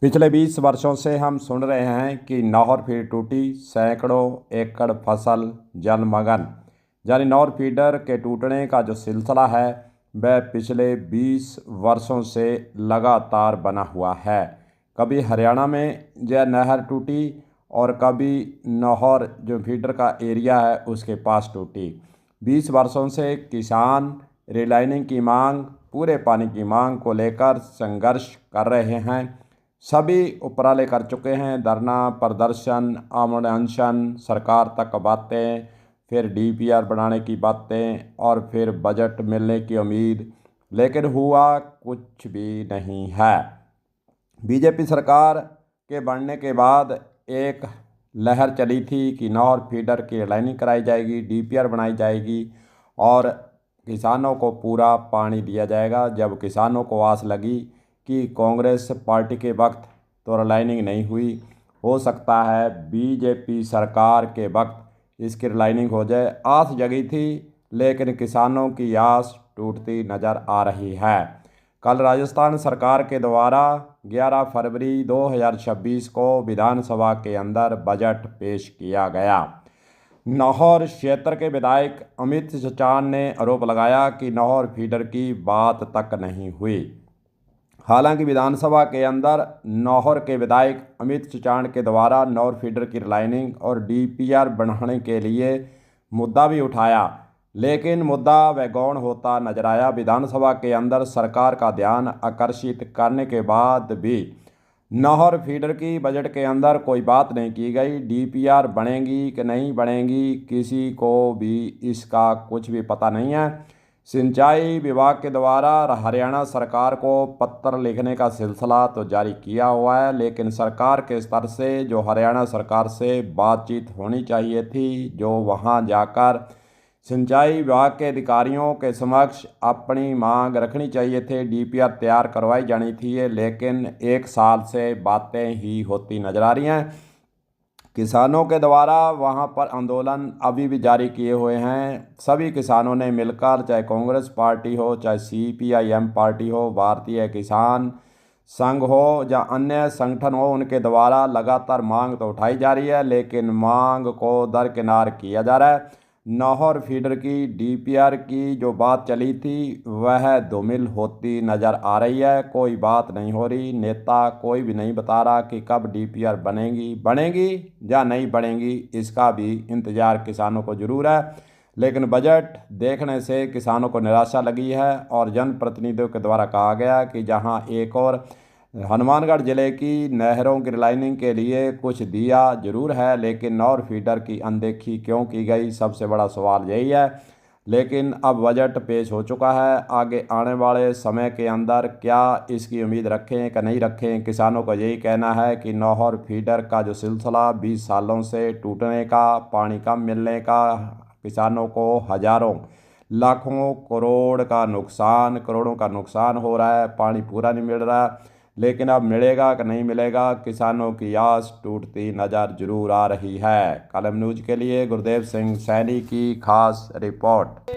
पिछले 20 वर्षों से हम सुन रहे हैं कि नहर फिर टूटी, सैकड़ों एकड़ फसल जलमग्न। यानी नहर फीडर के टूटने का जो सिलसिला है वह पिछले 20 वर्षों से लगातार बना हुआ है। कभी हरियाणा में यह नहर टूटी और कभी नहर जो फीडर का एरिया है उसके पास टूटी। 20 वर्षों से किसान रिलाइनिंग की मांग, पूरे पानी की मांग को लेकर संघर्ष कर रहे हैं। सभी उपराले कर चुके हैं, धरना प्रदर्शन, आमरण अनशन, सरकार तक बातें, फिर डीपीआर बनाने की बातें और फिर बजट मिलने की उम्मीद, लेकिन हुआ कुछ भी नहीं है। बीजेपी सरकार के बनने के बाद एक लहर चली थी कि नहर फीडर की लाइनिंग कराई जाएगी, डीपीआर बनाई जाएगी और किसानों को पूरा पानी दिया जाएगा। जब किसानों को आस लगी कि कांग्रेस पार्टी के वक्त तो रिलाइनिंग नहीं हुई, हो सकता है बीजेपी सरकार के वक्त इसकी रिलाइनिंग हो जाए, आस जगी थी, लेकिन किसानों की आस टूटती नज़र आ रही है। कल राजस्थान सरकार के द्वारा 11 फरवरी 2026 को विधानसभा के अंदर बजट पेश किया गया। नहर क्षेत्र के विधायक अमित चचान ने आरोप लगाया कि नहर फीडर की बात तक नहीं हुई। हालांकि विधानसभा के अंदर नौहर के विधायक अमित चचान के द्वारा नहर फीडर की लाइनिंग और डीपीआर बढ़ाने के लिए मुद्दा भी उठाया, लेकिन मुद्दा वह गौण होता नजर आया। विधानसभा के अंदर सरकार का ध्यान आकर्षित करने के बाद भी नहर फीडर की बजट के अंदर कोई बात नहीं की गई। डीपीआर बनेगी कि नहीं बनेगी किसी को भी इसका कुछ भी पता नहीं है। सिंचाई विभाग के द्वारा हरियाणा सरकार को पत्र लिखने का सिलसिला तो जारी किया हुआ है, लेकिन सरकार के स्तर से जो हरियाणा सरकार से बातचीत होनी चाहिए थी, जो वहां जाकर सिंचाई विभाग के अधिकारियों के समक्ष अपनी मांग रखनी चाहिए थे, डीपीआर तैयार करवाई जानी थी, लेकिन 1 साल से बातें ही होती नजर आ रही हैं। किसानों के द्वारा वहां पर आंदोलन अभी भी जारी किए हुए हैं। सभी किसानों ने मिलकर, चाहे कांग्रेस पार्टी हो, चाहे सीपीआईएम पार्टी हो, भारतीय किसान संघ हो या अन्य संगठन हो, उनके द्वारा लगातार मांग तो उठाई जा रही है, लेकिन मांग को दरकिनार किया जा रहा है। नहर फीडर की डीपीआर की जो बात चली थी वह धूमिल होती नज़र आ रही है। कोई बात नहीं हो रही, नेता कोई भी नहीं बता रहा कि कब डीपीआर बनेगी या नहीं बनेगी। इसका भी इंतज़ार किसानों को ज़रूर है, लेकिन बजट देखने से किसानों को निराशा लगी है और जनप्रतिनिधियों के द्वारा कहा गया कि जहां एक और हनुमानगढ़ ज़िले की नहरों की लाइनिंग के लिए कुछ दिया जरूर है, लेकिन नहर फीडर की अनदेखी क्यों की गई, सबसे बड़ा सवाल यही है। लेकिन अब बजट पेश हो चुका है, आगे आने वाले समय के अंदर क्या इसकी उम्मीद रखें कि नहीं रखें। किसानों का यही कहना है कि नहर फीडर का जो सिलसिला 20 सालों से टूटने का, पानी कम मिलने का, किसानों को हजारों लाखों करोड़ों का नुकसान हो रहा है, पानी पूरा नहीं मिल रहा, लेकिन अब मिलेगा कि नहीं मिलेगा, किसानों की आस टूटती नज़र जरूर आ रही है। कलम न्यूज के लिए गुरदेव सिंह सैनी की खास रिपोर्ट।